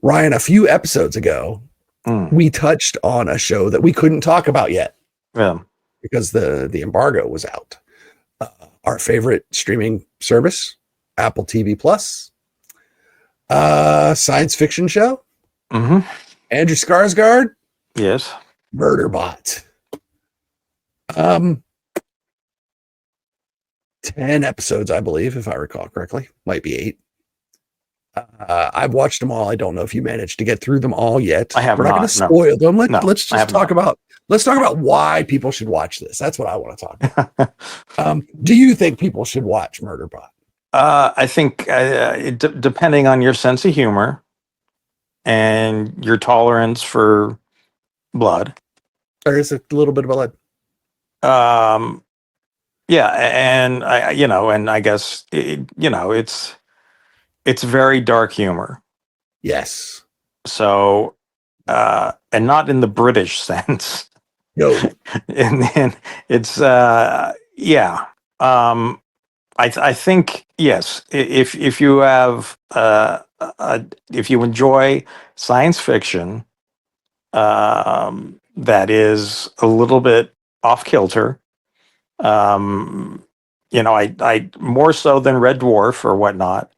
Ryan, a few episodes ago, we touched on a show that we couldn't talk about yet. Yeah. Because the embargo was out. Our favorite streaming service, Apple TV Plus, science fiction show, Mm-hmm. Andrew Skarsgard, Yes. Murderbot. 10 episodes, I believe, if I recall correctly. Might be 8. I've watched them all. I don't know if you managed to get through them all yet. I have We're not going to spoil them. Let's just talk about why people should watch this. That's what I want to talk about. Do you think people should watch Murderbot? I think depending on your sense of humor and your tolerance for blood. There is a little bit of blood. Yeah, and I guess it's very dark humor. Yes. So, and not in the British sense. No. and it's yeah. I think yes. If you have if you enjoy science fiction, that is a little bit off kilter. I more so than Red Dwarf or whatnot.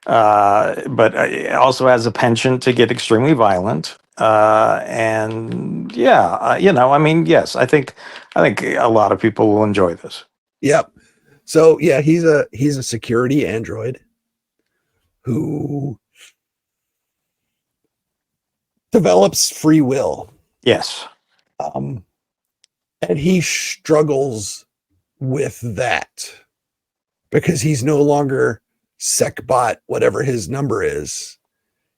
But it also has a penchant to get extremely violent. And yeah, yes, I think a lot of people will enjoy this. Yep. So yeah, he's a security android who develops free will. Yes. And he struggles with that because he's no longer SecBot, whatever his number is.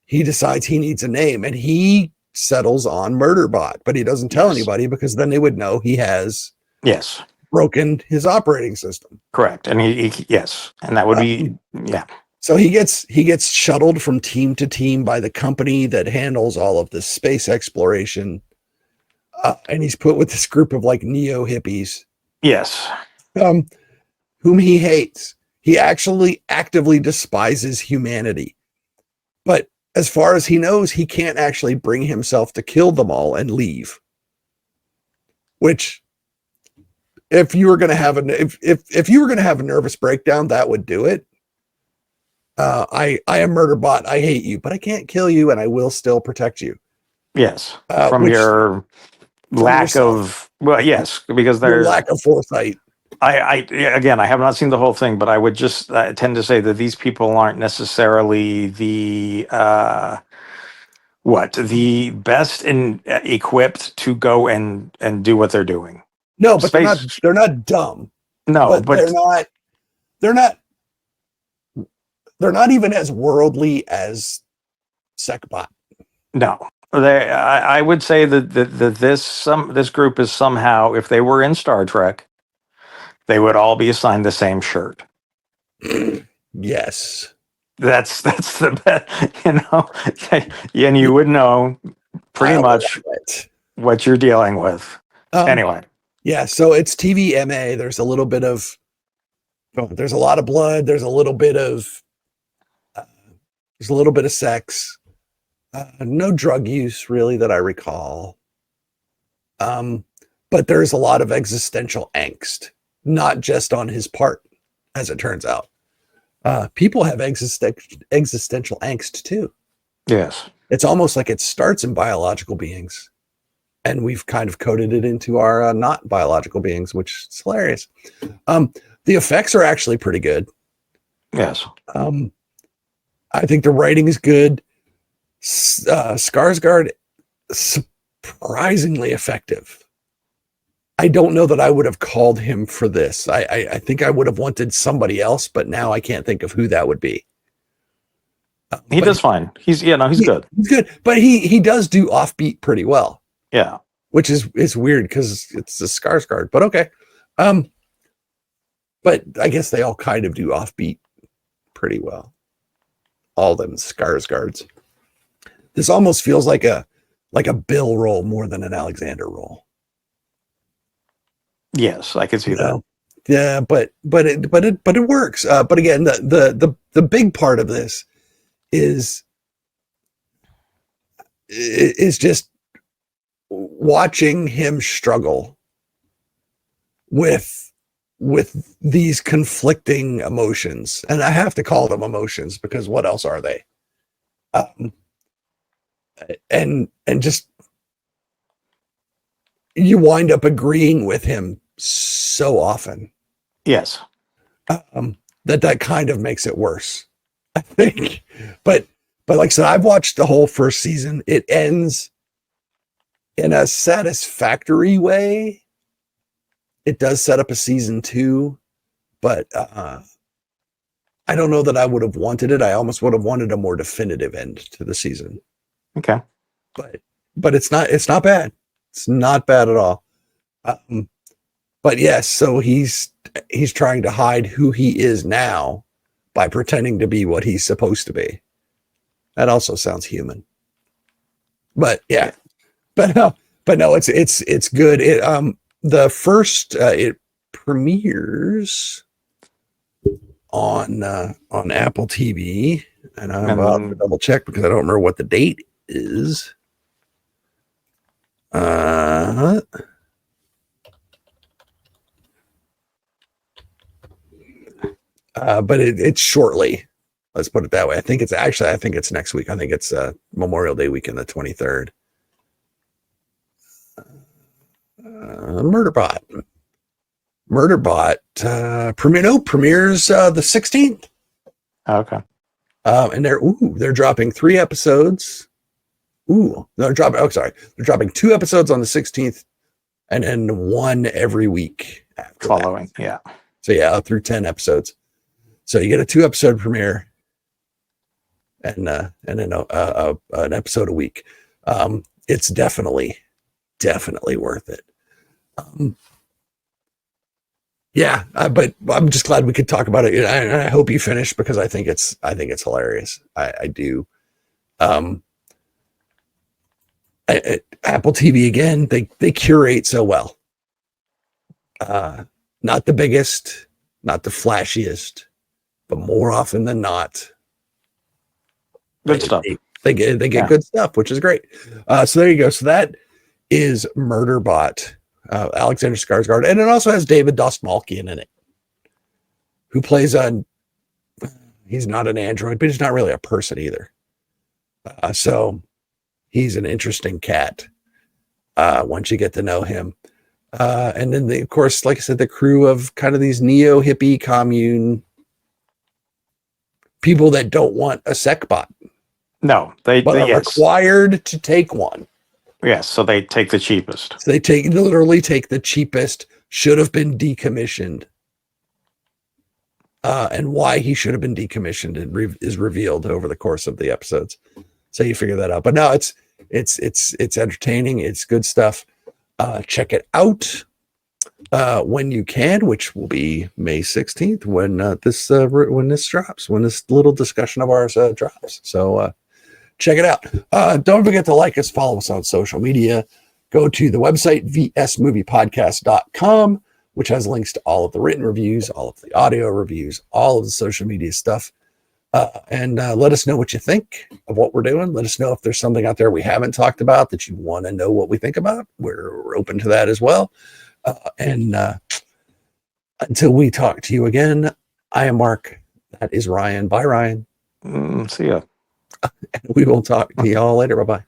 He decides he needs a name and he settles on Murderbot, but he doesn't tell anybody because then they would know he has broken his operating system. Correct. And he yes. And that would be So he gets shuttled from team to team by the company that handles all of this space exploration. And he's put with this group of like neo hippies. Yes. Whom he hates. He actually actively despises humanity. But as far as he knows, he can't actually bring himself to kill them all and leave. Which, if you were going to have if you were going to have a nervous breakdown, that would do it. I am Murderbot. I hate you, but I can't kill you, and I will still protect you. Yes, from your lack of because there's lack of foresight. I have not seen the whole thing, but I would just tend to say that these people aren't necessarily the best and equipped to go and do what they're doing. No, but they're not dumb. No, but they're not even as worldly as SecBot. No. I would say that this group is somehow, if they were in Star Trek, they would all be assigned the same shirt. Yes. That's the best, and you would know pretty much what you're dealing with. Anyway. Yeah, so it's TVMA. There's a little bit of there's a lot of blood, there's a little bit of sex. No drug use really that I recall. But there's a lot of existential angst. Not just on his part, as it turns out. People have existential angst too. Yes. It's almost like it starts in biological beings. And we've kind of coded it into our not biological beings, which is hilarious. The effects are actually pretty good. Yes. I think the writing is good. Skarsgård, surprisingly effective. I don't know that I would have called him for this. I think I would have wanted somebody else, but now I can't think of who that would be. He does fine. He's good. He's good, but he does do offbeat pretty well. Yeah, which is weird because it's a Skarsgård, but okay. But I guess they all kind of do offbeat pretty well. All them Skarsgårds. This almost feels like a Bill role more than an Alexander role. Yes, I can see that. Yeah, but it works. But again, the big part of this is is just watching him struggle with these conflicting emotions, and I have to call them emotions because what else are they? And just you wind up agreeing with him so often. Yes. That kind of makes it worse, I think. But like I said, I've watched the whole first season. It ends in a satisfactory way. It does set up a season 2, but I don't know that I would have wanted it. I almost would have wanted a more definitive end to the season. Okay. But it's not bad. It's not bad at all. But yes, so he's trying to hide who he is now by pretending to be what he's supposed to be. That also sounds human. But yeah. But no, it's good. The first it premieres on Apple TV, and I'm about to double check because I don't remember what the date is. But it's shortly. Let's put it that way. I think it's next week. I think it's Memorial Day weekend, the 23rd. Murderbot premieres the 16th. Okay. And they're dropping 3 episodes. They're dropping 2 episodes on the 16th, and then 1 every week after following that. Yeah, so up through 10 episodes, so you get a 2-episode premiere and then an episode a week. It's definitely worth it. But I'm just glad we could talk about it. I hope you finished because I think it's hilarious. I do. Apple TV again, they curate so well. Not the biggest, not the flashiest, but more often than not, good stuff. They get good stuff, which is great. So there you go. So that is Murderbot, Alexander Skarsgard, and it also has David Dastmalchian in it, who plays he's not an android, but he's not really a person either. So he's an interesting cat once you get to know him. And then, of course, like I said, the crew of kind of these neo-hippie commune people that don't want a sec bot. No, they are required to take one. Yes, so they take the cheapest. So they literally take the cheapest, should have been decommissioned. And why he should have been decommissioned is revealed over the course of the episodes. So you figure that out. But no, it's entertaining. It's good stuff. Check it out when you can, which will be May 16th when this drops, when this little discussion of ours drops. So check it out. Don't forget to like us, follow us on social media. Go to the website vsmoviepodcast.com, which has links to all of the written reviews, all of the audio reviews, all of the social media stuff. And let us know what you think of what we're doing. Let us know if there's something out there we haven't talked about that you want to know what we think about. We're open to that as well. And until we talk to you again, I am Mark. That is Ryan. Bye, Ryan. See ya. And we will talk to y'all later. Bye-bye.